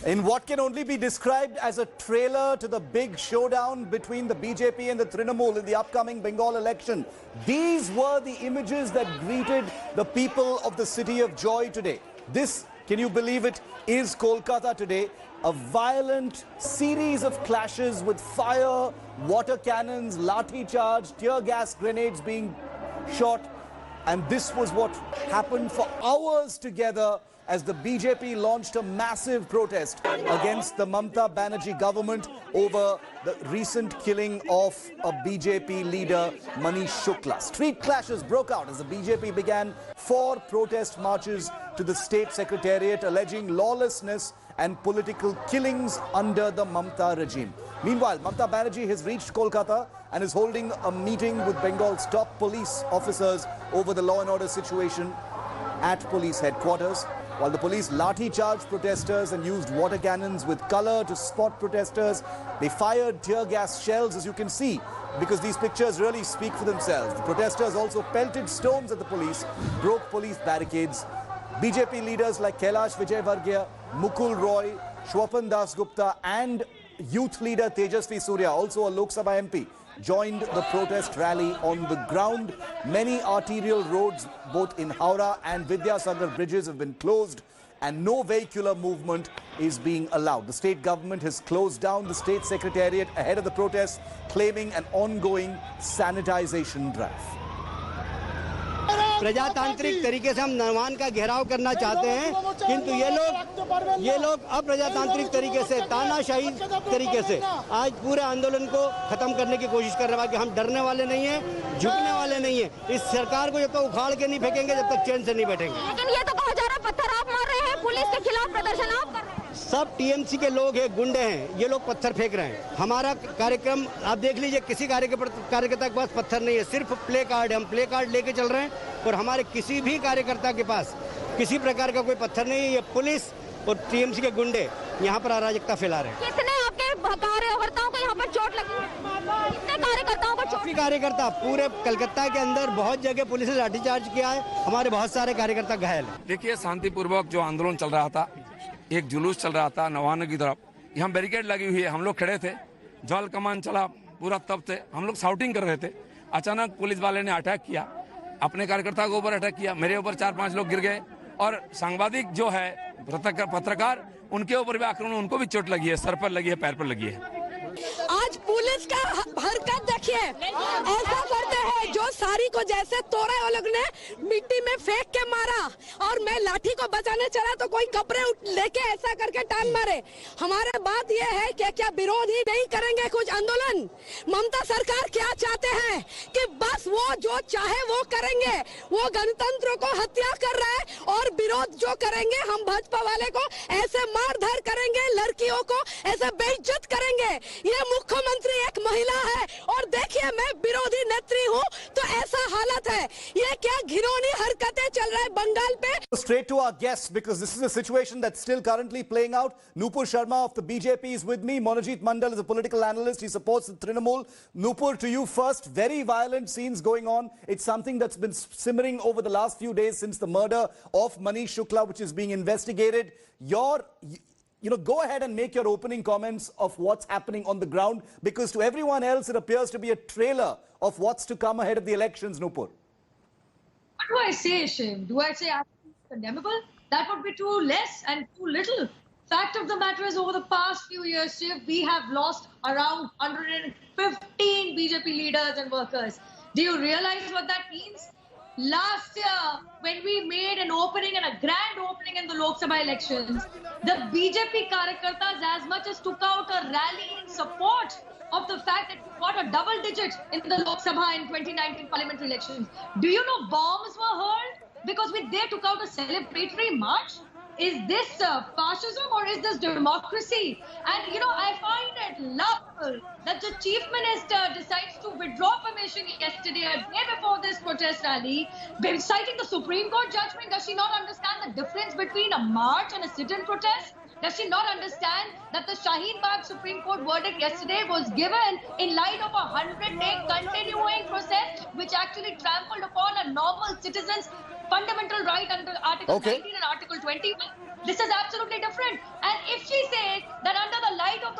In what can only be described as a trailer to the big showdown between the BJP and the Trinamool in the upcoming Bengal election. These were the images that greeted the people of the city of joy today. This, can you believe it, is Kolkata today. A violent series of clashes with fire, water cannons, lathi charge, tear gas grenades being shot. And this was what happened for hours together as the BJP launched a massive protest against the Mamata Banerjee government over the recent killing of a BJP leader, Manish Shukla. Street clashes broke out as the BJP began 4 protest marches to the state secretariat alleging lawlessness and political killings under the Mamata regime. Meanwhile, Mamata Banerjee has reached Kolkata and is holding a meeting with Bengal's top police officers over the law and order situation at police headquarters. While the police lathi charged protesters and used water cannons with color to spot protesters, they fired tear gas shells, as you can see, because these pictures really speak for themselves. The protesters also pelted stones at the police, broke police barricades. BJP leaders like Kailash Vijayvargiya, Mukul Roy, Shwapan Das Gupta and youth leader Tejasvi Surya, also a Lok Sabha MP, joined the protest rally on the ground. Many arterial roads both in Howrah and Vidyasagar bridges have been closed and no vehicular movement is being allowed. The state government has closed down the state secretariat ahead of the protest, claiming an ongoing sanitization drive. प्रजातांत्रिक तरीके से हम निर्माण का घेराव करना चाहते हैं, किंतु ये लोग अप्रजातांत्रिक तरीके से, तानाशाही तरीके से आज पूरे आंदोलन को खत्म करने की कोशिश कर रहे हैं कि हम डरने वाले नहीं हैं, झुकने वाले नहीं हैं। इस सरकार को जब तक उखाड़ के नहीं फेंकेंगे, जब तक चैन से नहीं बैठेंगे। लेकिन ये तो कहा जा रहा है पत्थर आप मार रहे हैं, पुलिस के खिलाफ प्रदर्शन आप कर रहे हैं। सब टीएमसी के लोग हैं, गुंडे हैं, ये लोग पत्थर फेंक रहे हैं। हमारा कार्यक्रम आप देख लीजिए, किसी कार्यकर्ता के पास पत्थर नहीं है, सिर्फ प्ले कार्ड। हम प्ले कार्ड लेके चल रहे हैं और हमारे किसी भी कार्यकर्ता के पास किसी प्रकार का कोई पत्थर नहीं है। ये पुलिस और टीएमसी के गुंडे यहाँ पर अराजकता फैला रहे हैं। कितने आपके कार्यकर्ताओं को यहाँ पर चोट लगी है? कितने कार्यकर्ताओं को चोट? काफी कार्यकर्ता पूरे कलकत्ता के अंदर बहुत जगह पुलिस ने लाठीचार्ज किया है। हमारे बहुत सारे कार्यकर्ता घायल हैं। देखिए, शांतिपूर्वक जो आंदोलन चल रहा था, एक जुलूस चल रहा था नवान्न की तरफ, यहाँ बैरिकेड लगी हुई है, हम लोग खड़े थे, जल कमान चला पूरा, तब थे हम लोग शाउटिंग कर रहे थे। अचानक पुलिस वाले ने अटैक किया, अपने कार्यकर्ता के ऊपर अटैक किया, मेरे ऊपर 4-5 लोग गिर गए और सांबादिक जो है पत्रकार, उनके ऊपर भी आक्रमण, उनको भी चोट लगी है, सर पर लगी है, पैर पर लगी है। आज पुलिस का हरकत देखिए, ऐसा करते हैं जो साड़ी को जैसे तोड़े वो लोग ने मिट्टी में फेंक के मारा और मैं लाठी को बचाने चला तो कोई कपड़े लेके ऐसा करके टांग मारे। हमारा बात ये है कि क्या विरोध ही नहीं करेंगे कुछ आंदोलन? ममता सरकार क्या चाहते हैं कि बस वो जो चाहे वो करेंगे, वो गणतंत्र को हत्या कर रहा है और विरोध जो करेंगे हम भाजपा वाले को ऐसे मार धार करेंगे, लड़कियों को ऐसे बेइज्जत करेंगे। ये मुख्यमंत्री एक महिला है और देखिए मैं विरोधी नेत्री हूँ, तो ऐसा हालत है। ये क्या घिनौनी हरकतें चल रहा है बंगाल पे। Straight to our guests, because this is a situation that's still currently playing out. Nupur Sharma of the BJP is with me. Monojit Mandal is a political analyst. He supports the Trinamool. Nupur, to you first. Very violent scenes going on. It's something that's been simmering over the last few days since the murder of Manish Shukla, which is being investigated. Go ahead and make your opening comments of what's happening on the ground, because to everyone else, it appears to be a trailer of what's to come ahead of the elections, Nupur. What do I say, Shiv? Do I say condemnable? That would be too less and too little. Fact of the matter is, over the past few years, Shiv, we have lost around 115 BJP leaders and workers. Do you realize what that means? Last year, when we made an opening and a grand opening in the Lok Sabha elections, the BJP Karyakartas as much as took out a rally in support of the fact that we got a double digit in the Lok Sabha in 2019 parliamentary elections. Do you know bombs were hurled because they took out a celebratory march? Is this fascism or is this democracy? And I find it laughable that the Chief Minister decides to withdraw permission yesterday, a day before this protest rally, citing the Supreme Court judgment. Does she not understand the difference between a march and a sit-in protest? Does she not understand that the Shaheen Bagh Supreme Court verdict yesterday was given in light of a 100-day continuing process which actually trampled upon a normal citizen's fundamental right under Article 19 and Article 21? This is absolutely different. And if she says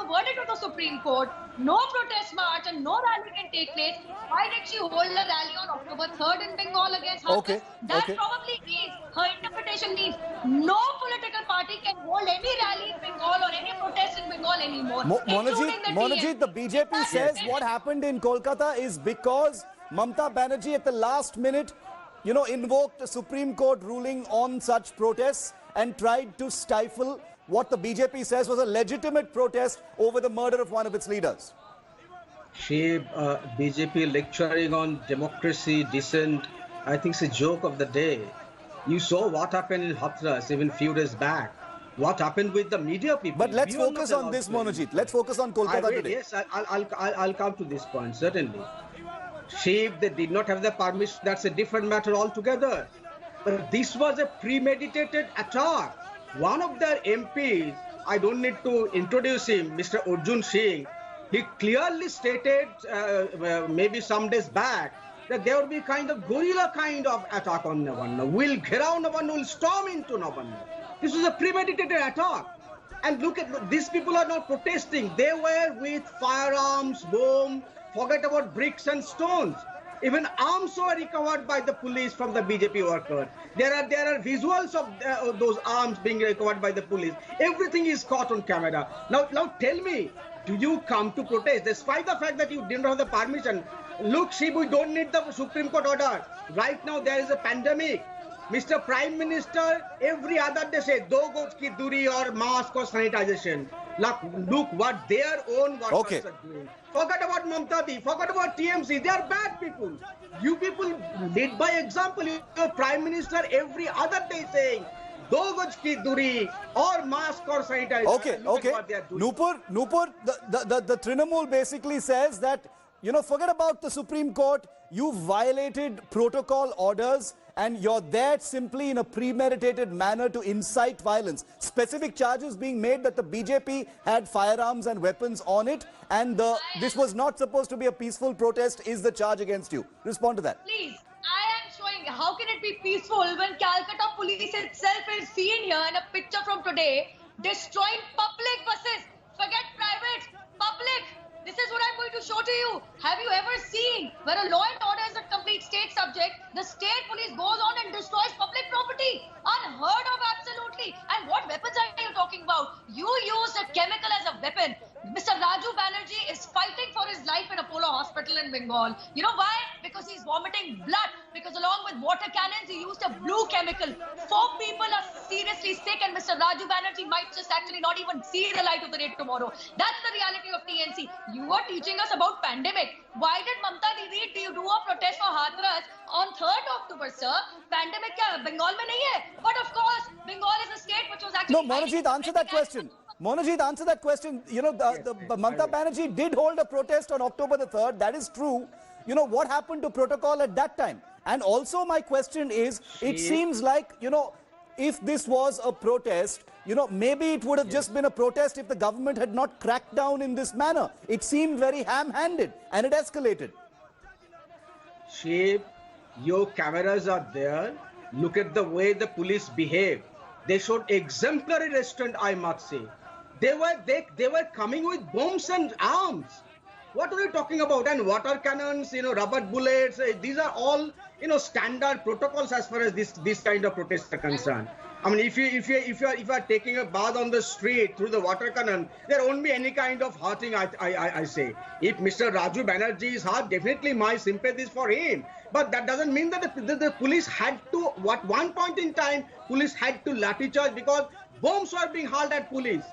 the verdict of the Supreme Court, no protest march and no rally can take place, why did she hold a rally on October 3rd in Bengal against Hathras? Okay, That okay. probably means, her interpretation means, no political party can hold any rally in Bengal or any protest in Bengal anymore. Monajit, the BJP says what happened in Kolkata is because Mamta Banerjee at the last minute, invoked a Supreme Court ruling on such protests and tried to stifle what the BJP says was a legitimate protest over the murder of one of its leaders. BJP lecturing on democracy, dissent, I think it's a joke of the day. You saw what happened in Hathras even few days back. What happened with the media people? But let's focus on this, Monajit. Let's focus on Kolkata today. Yes, I'll come to this point, certainly. If they did not have the permission, that's a different matter altogether. But this was a premeditated attack. One of their MPs, I don't need to introduce him, Mr. Arjun Singh, he clearly stated maybe some days back that there will be kind of guerrilla kind of attack on Navalny. We'll get out Navalny, we'll storm into Navalny. This was a premeditated attack. And look at, these people are not protesting. They were with firearms, bombs, forget about bricks and stones. Even arms were recovered by the police from the BJP worker. There are visuals of those arms being recovered by the police. Everything is caught on camera. Now tell me, do you come to protest despite the fact that you didn't have the permission? Look, see, we don't need the Supreme Court order. Right now there is a pandemic. Mr. Prime Minister every other day say, "Do gaj ki duri or mask or sanitization." Look what their own workers are doing. Forget about Mamta Di, forget about TMC. They are bad people. You people lead by example. Your Prime Minister every other day saying, "Do gaj ki duri or mask or sanitizer." Okay. Nupur, the Trinamool basically says that, forget about the Supreme Court. You violated protocol orders and you're there simply in a premeditated manner to incite violence. Specific charges being made that the BJP had firearms and weapons on it, and this was not supposed to be a peaceful protest is the charge against you. Respond to that. Please, I am showing how can it be peaceful when Calcutta police itself is seen here in a picture from today destroying public buses. Forget private, public. This is what I'm going to show to you. Have you ever seen where a law and order is a complete state subject, the state police goes on and destroys public property? Unheard of, absolutely. And what weapons are you talking about? You used a chemical as a weapon. Mr. Raju Banerjee is fighting for his life in Apollo Hospital in Bengal. You know why? Because he's vomiting blood. Because along with water cannons, he used a blue chemical. 4 people are seriously sick and Mr. Raju Banerjee might just actually not even see the light of the day tomorrow. That's the reality of TNC. You were teaching us about pandemic. Why did Mamta Didi do a protest for Hathras on 3rd October, sir? Pandemic kya Bengal mein nahi hai? But of course, Bengal is a state which was actually... No, Monajit, answer that question. Monajit, answer that question. Mamta Banerjee did hold a protest on October the 3rd. That is true. What happened to protocol at that time? And also my question is, it seems like, if this was a protest, maybe it would have just been a protest if the government had not cracked down in this manner. It seemed very ham-handed and it escalated. Shiv, your cameras are there. Look at the way the police behave. They showed exemplary restraint, I must say. They were coming with bombs and arms. What are you talking about? And water cannons, rubber bullets. These are all, standard protocols as far as this kind of protests are concerned. I mean, if you are taking a bath on the street through the water cannon, there won't be any kind of hurting. I say, if Mr. Raju Banerjee is hurt, definitely my sympathies for him. But that doesn't mean that the police had to. At one point in time, police had to lathi charge because bombs were being hurled at police,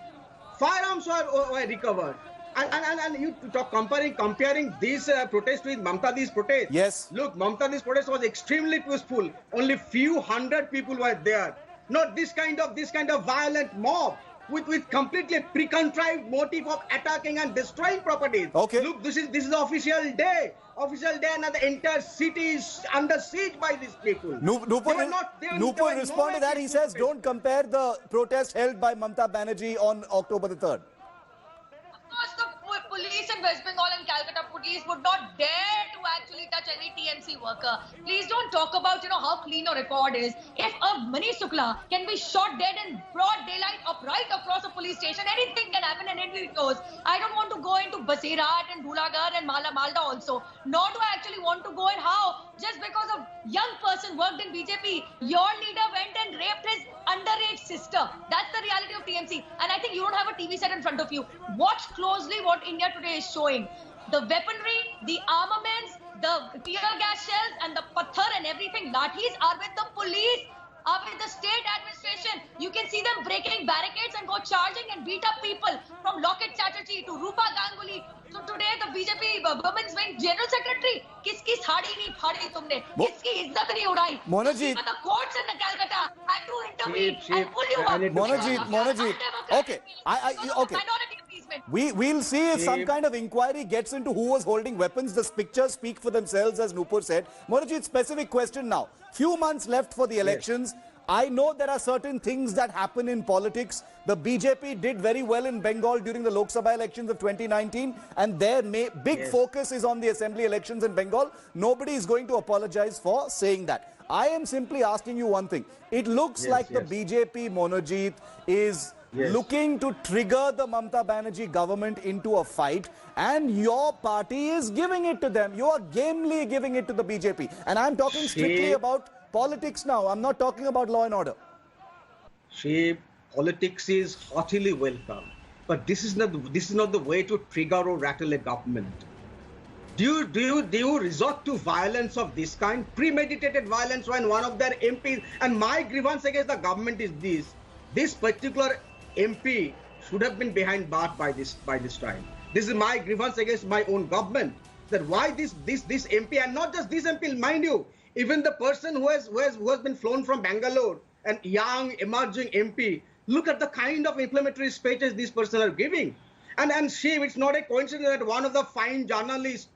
firearms were recovered. And you talk comparing these protests with Mamta Di's protest. Yes. Look, Mamta Di's protest was extremely peaceful. Only few hundred people were there. Not this kind of violent mob with completely pre-contrived motive of attacking and destroying properties. Okay. Look, this is the official day. And the entire city is under siege by these people. Nupur respond to that. He says, don't compare the protest held by Mamta Banerjee on October the 3rd. Of course, the police and West Bengal and Calcutta police would not dare to actually touch any TMC worker. Please don't talk about, how clean your record is. If a Manish Shukla can be shot dead in broad daylight right across a police station, anything can happen and anybody knows. I don't want to go into Basirat and Dhulagarh and Malda also. Nor do I actually want to go in how, just because a young person worked in BJP, your leader went and raped his underage sister. That's the reality of TMC. And I think you don't have a TV set in front of you. Watch closely what India Today is showing. The weaponry, the armaments, the tear gas shells and the patthar and everything, lathis are with the police, are with the state administration. You can see them breaking barricades and go charging and beat up people, from Locket Chatterjee to Rupa Ganguly. So today the BJP Women's Wing General Secretary, kiski saadi nahi phadi tumne, kiski izzat nahi udai. Monajit, The courts in the Calcutta had to intervene and pull you up. Monajit. Okay, okay. Minority appeasement. We'll see if some kind of inquiry gets into who was holding weapons. The pictures speak for themselves, as Nupur said. Monajit, specific question now. Few months left for the elections. I know there are certain things that happen in politics. The BJP did very well in Bengal during the Lok Sabha elections of 2019, and their big focus is on the assembly elections in Bengal. Nobody is going to apologize for saying that. I am simply asking you one thing. It looks like the BJP, Monajit, is looking to trigger the Mamata Banerjee government into a fight, and your party is giving it to them. You are gamely giving it to the BJP. And I'm talking strictly about politics now. I'm not talking about law and order. Politics is heartily welcome, but this is not the way to trigger or rattle a government. Do you resort to violence of this kind, premeditated violence, when one of their MPs, and my grievance against the government is this particular MP should have been behind bars by this time. This is my grievance against my own government, that why this MP, and not just this MP, mind you, even the person who has been flown from Bangalore, and young emerging MP, look at the kind of inflammatory speeches this person are giving. And it's not a coincidence that one of the fine journalists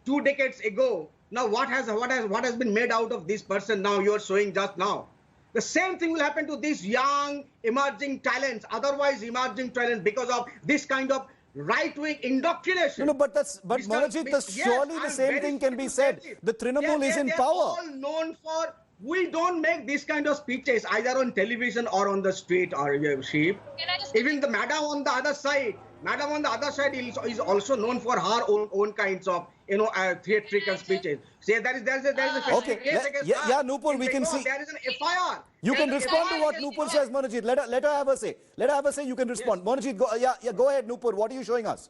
2 decades ago, now what has been made out of this person now you are showing just now. The same thing will happen to these young emerging talents, otherwise emerging talents, because of this kind of right-wing indoctrination. No, but Monajit, surely the same thing can be said. The Trinamool is in power. All known for, we don't make this kind of speeches either on television or on the street or sheep. Even the madam on the other side is also known for her own kinds of theatrical speeches. Say there is a okay. Nupur, we can see. There is an FIR. You can respond to what Nupur says, Monajit. Let her have a say. Let her have a say. You can respond. Monajit, go ahead, Nupur. What are you showing us?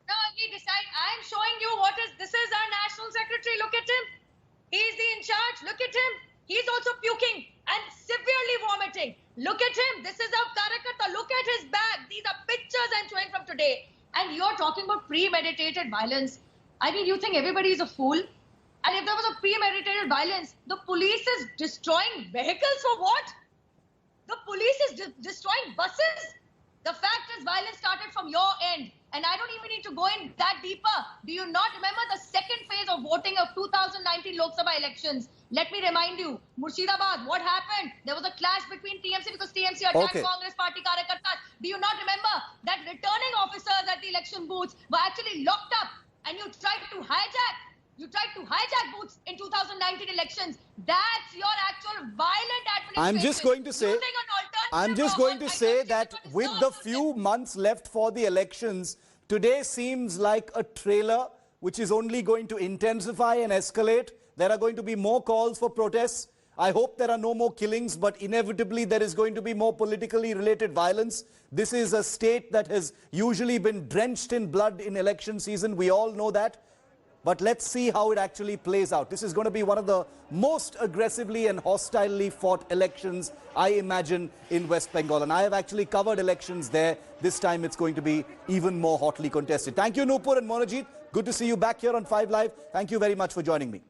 No, I'm showing you this is our national secretary. Look at him. He's in charge. Look at him. He's also puking and severely vomiting. Look at him. This is a Karyakarta. Look at his bag. These are pictures I'm showing from today. And you're talking about premeditated violence. I mean, you think everybody is a fool? And if there was a premeditated violence, the police is destroying vehicles for what? The police is destroying buses? The fact is, violence started from your end. And I don't even need to go in that deeper. Do you not remember the second phase of voting of 2019 Lok Sabha elections? Let me remind you, Murshidabad, what happened? There was a clash between TMC because TMC attacked Congress party Karyakartas. Do you not remember that returning officers at the election booths were actually locked up, and you tried to hijack booths in 2019 elections? That's your actual violent administration. I'm just going to say that with the few months left for the elections, today seems like a trailer which is only going to intensify and escalate. There are going to be more calls for protests. I hope there are no more killings, but inevitably there is going to be more politically related violence. This is a state that has usually been drenched in blood in election season. We all know that. But let's see how it actually plays out. This is going to be one of the most aggressively and hostilely fought elections, I imagine, in West Bengal. And I have actually covered elections there. This time it's going to be even more hotly contested. Thank you, Nupur and Monajit. Good to see you back here on 5 Live. Thank you very much for joining me.